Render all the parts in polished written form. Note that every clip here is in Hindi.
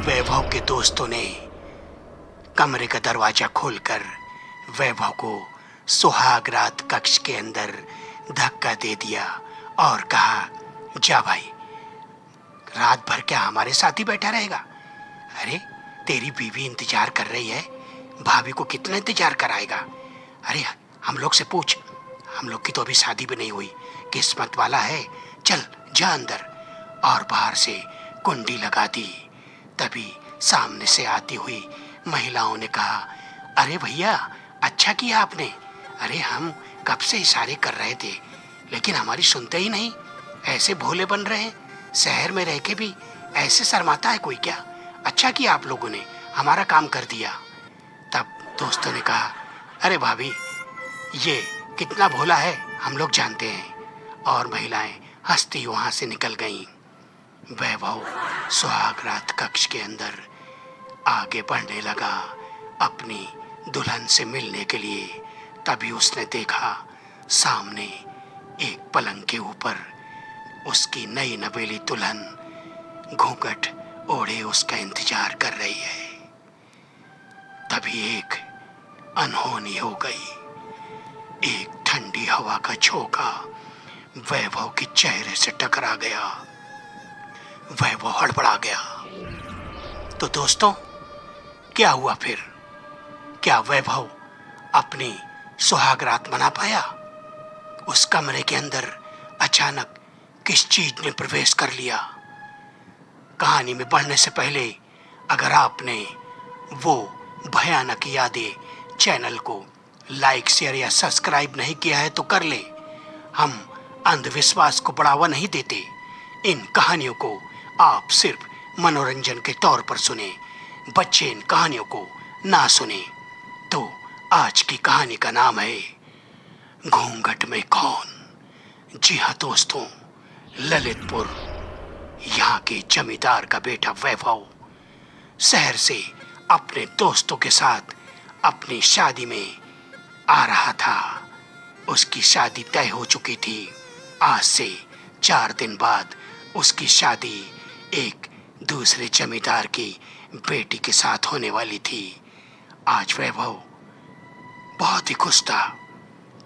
वैभव के दोस्तों ने कमरे का दरवाजा खोलकर वैभव को सुहाग रात कक्ष के अंदर धक्का दे दिया और कहा, जा भाई, रात भर क्या हमारे साथ ही बैठा रहेगा? अरे तेरी बीवी इंतजार कर रही है, भाभी को कितना इंतजार कराएगा? अरे हम लोग से पूछ, हम लोग की तो अभी शादी भी नहीं हुई, किस्मत वाला है, चल जा अंदर। और बाहर से कुंडी लगा दी। तभी सामने से आती हुई महिलाओं ने कहा, अरे भैया, अच्छा किया आपने। अरे हम कब से इशारे कर रहे थे, लेकिन हमारी सुनते ही नहीं, ऐसे भोले बन रहे हैं। शहर में रह के भी ऐसे शर्माता है कोई क्या? अच्छा किया आप लोगों ने हमारा काम कर दिया। तब दोस्तों ने कहा, अरे भाभी, ये कितना भोला है हम लोग जानते हैं। और महिलाएं हंसती वहां से निकल गईं। वैभव सुहाग रात कक्ष के अंदर आगे बढ़ने लगा अपनी दुल्हन से मिलने के लिए। तभी उसने देखा सामने एक पलंग के ऊपर उसकी नई नवेली दुल्हन घूंघट ओढ़े उसका इंतजार कर रही है। तभी एक अनहोनी हो गई। एक ठंडी हवा का झोंका वैभव के चेहरे से टकरा गया। वैभव हड़बड़ा गया। तो दोस्तों, क्या हुआ फिर? क्या वैभव अपनी सुहाग रात मना पाया? उस कमरे के अंदर अचानक किस चीज ने प्रवेश कर लिया? कहानी में बढ़ने से पहले अगर आपने वो भयानक यादें चैनल को लाइक, शेयर या सब्सक्राइब नहीं किया है तो कर ले। हम अंधविश्वास को बढ़ावा नहीं देते। इन कहानियों को आप सिर्फ मनोरंजन के तौर पर सुने, बच्चे इन कहानियों को ना सुने। तो आज की कहानी का नाम है घूंघट में कौन। जी हाँ दोस्तों, ललितपुर यहाँ के जमींदार का बेटा वैभव शहर से अपने दोस्तों के साथ अपनी शादी में आ रहा था। उसकी शादी तय हो चुकी थी। आज से 4 दिन बाद उसकी शादी एक दूसरे जमींदार की बेटी के साथ होने वाली थी। आज वैभव बहुत ही खुश था,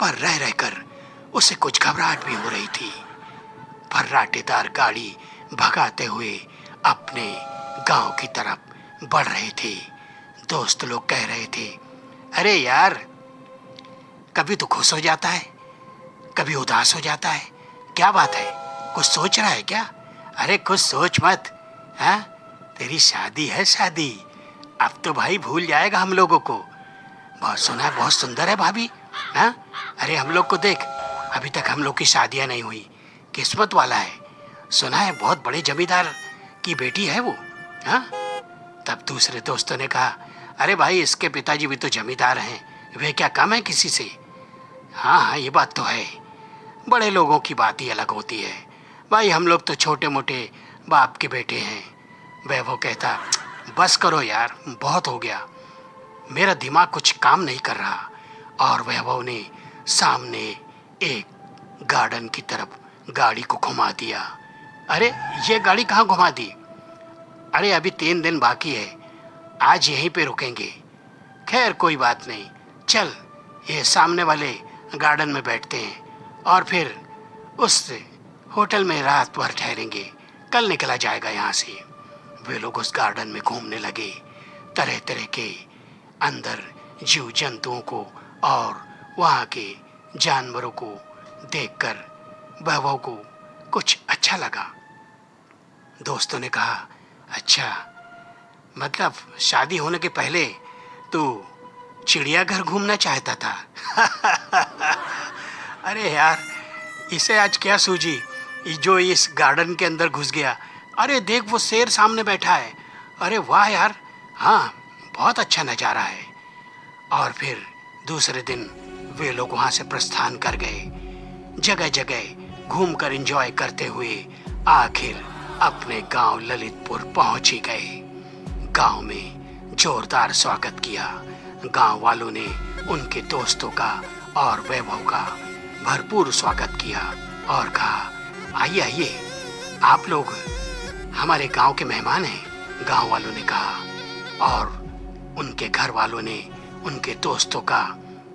पर रह रहकर उसे कुछ घबराहट भी हो रही थी। फर्राटेदार गाड़ी भगाते हुए अपने गांव की तरफ बढ़ रहे थे। दोस्त लोग कह रहे थे, अरे यार, कभी तो खुश हो जाता है, कभी उदास हो जाता है, क्या बात है? कुछ सोच रहा है क्या? अरे कुछ सोच मत, हाँ? तेरी शादी है शादी, अब तो भाई भूल जाएगा हम लोगों को। बहुत सुना है बहुत सुंदर है भाभी, हाँ? अरे हम लोग को देख, अभी तक हम लोग की शादियां नहीं हुई, किस्मत वाला है। सुना है बहुत बड़े जमींदार की बेटी है वो, हाँ? तब दूसरे दोस्तों ने कहा, अरे भाई, इसके पिताजी भी तो जमींदार हैं, वे क्या कम है किसी से? हाँ हाँ, ये बात तो है, बड़े लोगों की बात ही अलग होती है भाई, हम लोग तो छोटे मोटे बाप के बेटे हैं। वैभव कहता, बस करो यार, बहुत हो गया, मेरा दिमाग कुछ काम नहीं कर रहा। और वैभव ने सामने एक गार्डन की तरफ गाड़ी को घुमा दिया। अरे ये गाड़ी कहाँ घुमा दी? अरे अभी 3 दिन बाकी है, आज यहीं पे रुकेंगे। खैर कोई बात नहीं, चल ये सामने वाले गार्डन में बैठते हैं और फिर उस होटल में रात भर ठहरेंगे, कल निकला जाएगा यहाँ से। वे लोग उस गार्डन में घूमने लगे। तरह तरह के अंदर जीव जंतुओं को और वहाँ के जानवरों को देखकर वैभव को कुछ अच्छा लगा। दोस्तों ने कहा, अच्छा, मतलब शादी होने के पहले तू चिड़ियाघर घूमना चाहता था? अरे यार, इसे आज क्या सूझी जो इस गार्डन के अंदर घुस गया? अरे देख, वो शेर सामने बैठा है। अरे वाह यार, हाँ, बहुत अच्छा नज़ारा है। और फिर दूसरे दिन वे लोग वहाँ से प्रस्थान कर गए। जगह जगह घूमकर एंजॉय करते हुए आखिर अपने गांव ललितपुर पहुंच ही गए। गांव में जोरदार स्वागत किया। गांव वालों ने उनके दोस्तों का और वैभव का भरपूर स्वागत किया और कहा, आइए आइए, आप लोग हमारे गांव के मेहमान हैं, गांव वालों ने कहा और उनके घर वालों ने उनके दोस्तों का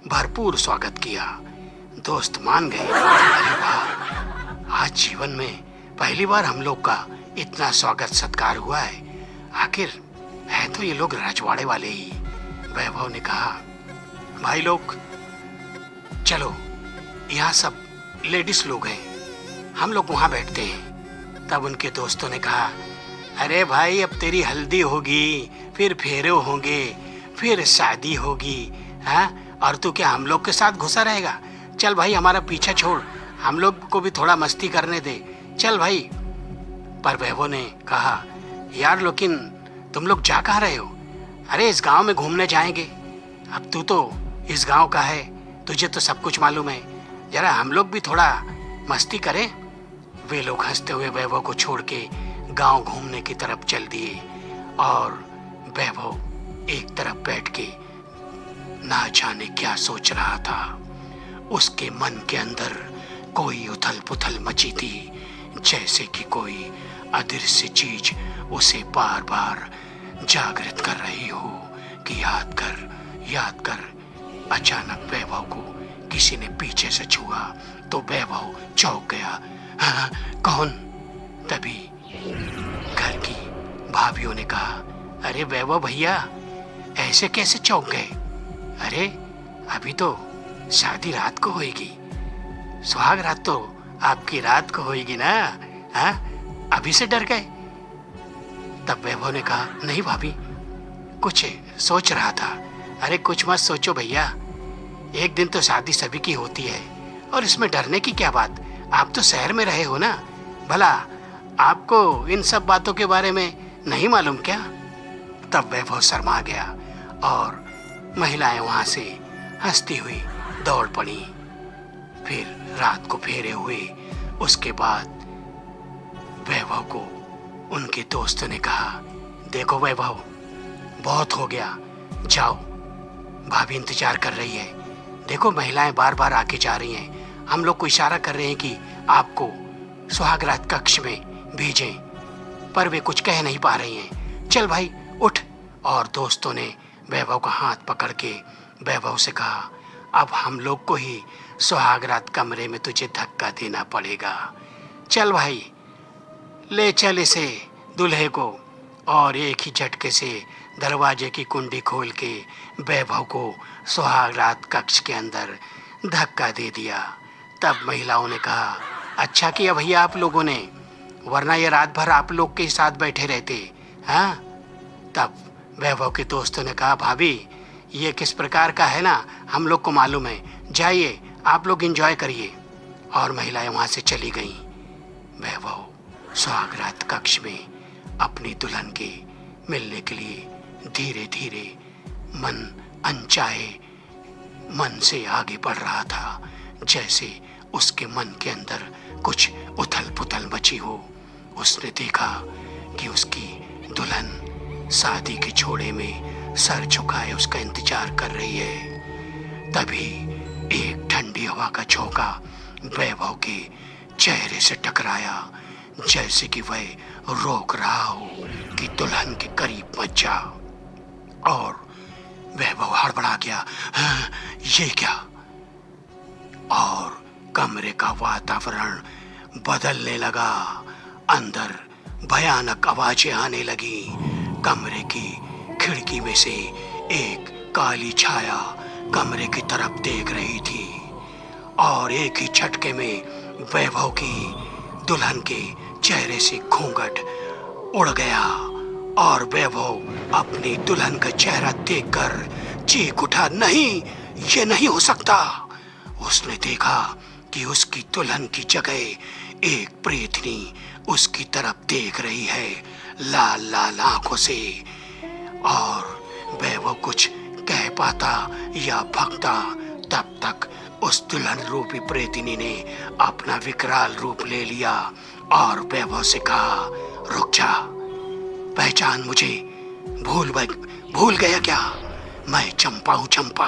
भरपूर स्वागत किया। दोस्त मान गए, अरे वाह, आज जीवन में पहली बार हम लोग का इतना स्वागत सत्कार हुआ है। आखिर है तो ये लोग रजवाड़े वाले ही। वैभव ने कहा, भाई लोग चलो, यहाँ सब लेडीज लोग हैं, हम लोग वहाँ बैठते हैं। तब उनके दोस्तों ने कहा, अरे भाई अब तेरी हल्दी होगी, फिर फेरे होंगे, फिर शादी होगी, हाँ, और तू क्या हम लोग के साथ घुसा रहेगा? चल भाई हमारा पीछा छोड़, हम लोग को भी थोड़ा मस्ती करने दे, चल भाई। पर वैभव ने कहा, यार लेकिन तुम लोग जा कहाँ रहे हो? अरे इस गांव में घूमने जाएंगे। अब तू तो इस गांव का है, तुझे तो सब कुछ मालूम है, जरा हम लोग भी थोड़ा मस्ती करें। वे लोग हंसते हुए वैभव को छोड़ के गांव घूमने की तरफ चल दिए और वैभव एक तरफ बैठ के ना जाने क्या सोच रहा था। उसके मन के अंदर कोई उथल पुथल मची थी, जैसे कि कोई अदृश्य चीज उसे बार बार जागृत कर रही हो कि याद कर, याद कर। अचानक वैभव को किसी ने पीछे से छुआ तो वैभव चौंक गया। हाँ, कौन? तभी घर की भाभियों ने कहा, अरे वैभव भैया ऐसे कैसे चौंक गए? अरे अभी तो शादी रात को होएगी, सुहाग रात तो आपकी रात को होएगी ना, हाँ, अभी से डर गए? तब वैभव ने कहा, नहीं भाभी, कुछ सोच रहा था। अरे कुछ मत सोचो भैया, एक दिन तो शादी सभी की होती है और इसमें डरने की क्या बात? आप तो शहर में रहे हो ना, भला आपको इन सब बातों के बारे में नहीं मालूम क्या? तब वैभव शर्मा गया और महिलाएं वहां से हंसती हुई दौड़ पड़ी। फिर रात को फेरे हुए। उसके बाद वैभव को उनके दोस्तों ने कहा, देखो वैभव, बहुत हो गया, जाओ, भाभी इंतजार कर रही है। देखो महिलाएं बार बार आके जा रही हैं, हम लोग को इशारा कर रहे हैं कि आपको सुहागरात कक्ष में भेजें, पर वे कुछ कह नहीं पा रही हैं। चल भाई उठ। और दोस्तों ने वैभव का हाथ पकड़ के वैभव से कहा, अब हम लोग को ही सुहागरात कमरे में तुझे धक्का देना पड़ेगा। चल भाई, ले चल इसे दूल्हे को। और एक ही झटके से दरवाजे की कुंडी खोल के वैभव को सुहागरात कक्ष के अंदर धक्का दे दिया। तब महिलाओं ने कहा, अच्छा किया भैया आप लोगों ने, वरना ये रात भर आप लोग के साथ बैठे रहते। हाँ। तब वैभव के दोस्तों ने कहा, भाभी ये किस प्रकार का है ना, हम लोग को मालूम है, जाइए आप लोग एंजॉय करिए। और महिलाएं वहां से चली गईं। वैभव सुहागरात कक्ष में अपनी दुल्हन के मिलने के लिए धीरे धीरे मन अनचाहे मन से आगे बढ़ रहा था, जैसे उसके मन के अंदर कुछ उथल पुथल मची हो। उसने देखा कि उसकी दुल्हन शादी के जोड़े में सर झुकाए उसका इंतजार कर रही है। तभी एक ठंडी हवा का झोंका वैभव के चेहरे से टकराया, जैसे कि वह रोक रहा हो कि दुल्हन के करीब मत जा। और वैभव हड़बड़ा गया, हाँ, ये क्या? और कमरे का वातावरण बदलने लगा। अंदर भयानक आवाजें आने लगी। कमरे की खिड़की में से एक काली छाया कमरे की तरफ देख रही थी और एक ही झटके में वैभव की दुल्हन के चेहरे से घूंघट उड़ गया और वैभव अपनी दुल्हन का चेहरा देखकर चीख उठा, नहीं, ये नहीं हो सकता। उसने देखा कि उसकी दुल्हन की जगह एक प्रेतनी उसकी तरफ देख रही है, लाल लाल आंखों से। और वैभव कुछ कह पाता या भगता, तब तक उस दुल्हन रूपी प्रेतनी ने अपना विकराल रूप ले लिया और वैभव से कहा, रुक जा, पहचान मुझे, भूल गया क्या? मैं चंपा हूँ, चंपा।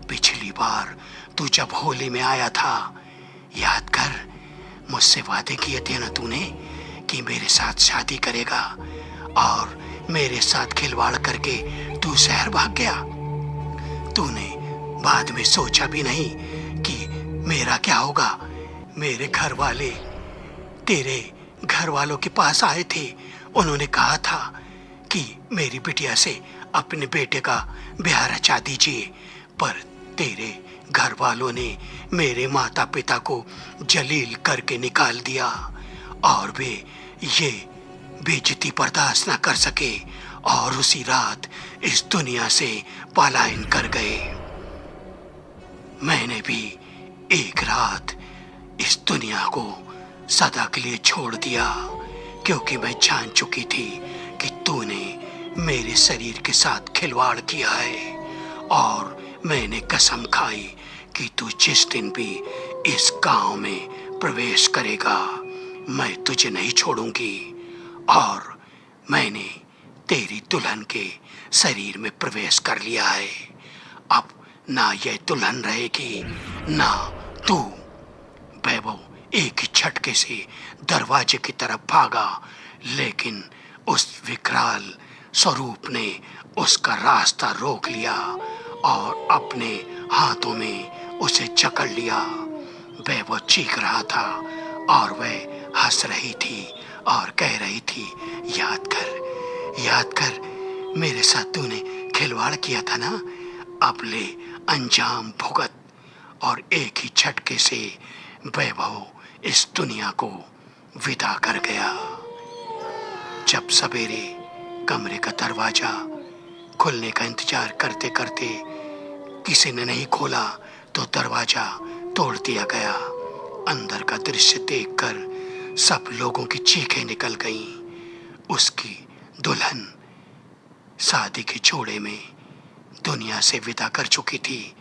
पिछली बार तू जब होली में आया था, याद कर, मुझसे वादे किए थे ना तूने कि मेरे साथ शादी करेगा और मेरे साथ खिलवाड़ करके तू शहर भाग गया। तूने बाद में सोचा भी नहीं कि मेरा क्या होगा। मेरे घर वाले तेरे घर वालों के पास आए थे। उन्होंने कहा था कि मेरी बिटिया से अपने बेटे का ब्याह रचा दीजिए, पर तेरे घर वालों ने मेरे माता पिता को जलील करके निकाल दिया और वे ये बेइज्जती बर्दाश्त न कर सके और उसी रात इस दुनिया से पलायन कर गए। मैंने भी एक रात इस दुनिया को सदा के लिए छोड़ दिया, क्योंकि मैं जान चुकी थी कि तूने मेरे शरीर के साथ खिलवाड़ किया है। और मैंने कसम खाई कि तू जिस दिन भी इस गांव में प्रवेश करेगा, मैं तुझे नहीं छोड़ूंगी। और मैंने तेरी दुल्हन के शरीर में प्रवेश कर लिया है। अब ना यह दुल्हन रहेगी ना तू। वैभव एक ही झटके से दरवाजे की तरफ भागा, लेकिन उस विकराल स्वरूप ने उसका रास्ता रोक लिया और अपने हाथों में उसे जकड़ लिया। वैभव चीख रहा था और वह हंस रही थी और कह रही थी, याद कर मेरे साथ तूने खिलवाड़ किया था ना, अब ले अंजाम भुगत। और एक ही झटके से वैभव इस दुनिया को विदा कर गया। जब सवेरे कमरे का दरवाजा खुलने का इंतजार करते करते किसी ने नहीं खोला तो दरवाजा तोड़ दिया गया। अंदर का दृश्य देखकर सब लोगों की चीखें निकल गईं। उसकी दुल्हन शादी के जोड़े में दुनिया से विदा कर चुकी थी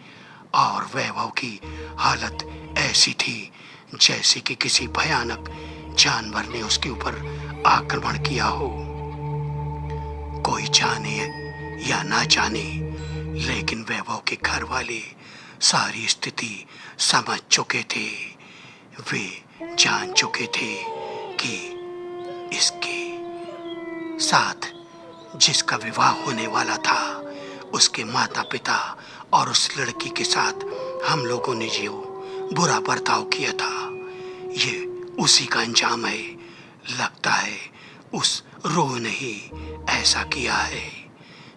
और वैभव की हालत ऐसी थी जैसे कि किसी भयानक जानवर ने उसके ऊपर आक्रमण किया हो। कोई जाने या ना जाने, लेकिन वैभव के घर वाले सारी स्थिति समझ चुके थे। वे जान चुके थे कि इसके साथ जिसका विवाह होने वाला था, उसके माता पिता और उस लड़की के साथ हम लोगों ने जो बुरा बर्ताव किया था, ये उसी का अंजाम है। लगता है उस रूह ने ही ऐसा किया है।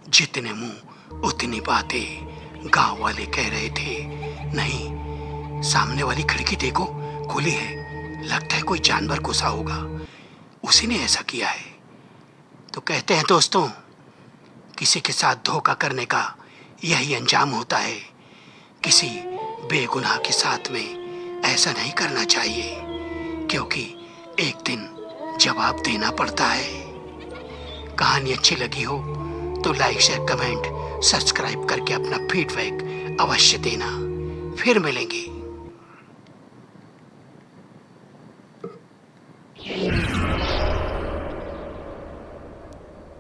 जितने मुंह उतनी बातें गांव वाले कह रहे थे। नहीं, सामने वाली खिड़की देखो, खुली है। लगता है कोई जानवर घुसा होगा, उसी ने ऐसा किया है। तो कहते हैं दोस्तों, किसी के साथ धोखा करने का यही अंजाम होता है। किसी बेगुनाह के साथ में ऐसा नहीं करना चाहिए, क्योंकि एक दिन जवाब देना पड़ता है। कहानी अच्छी लगी हो तो लाइक, शेयर, कमेंट, सब्सक्राइब करके अपना फीडबैक अवश्य देना। फिर मिलेंगे।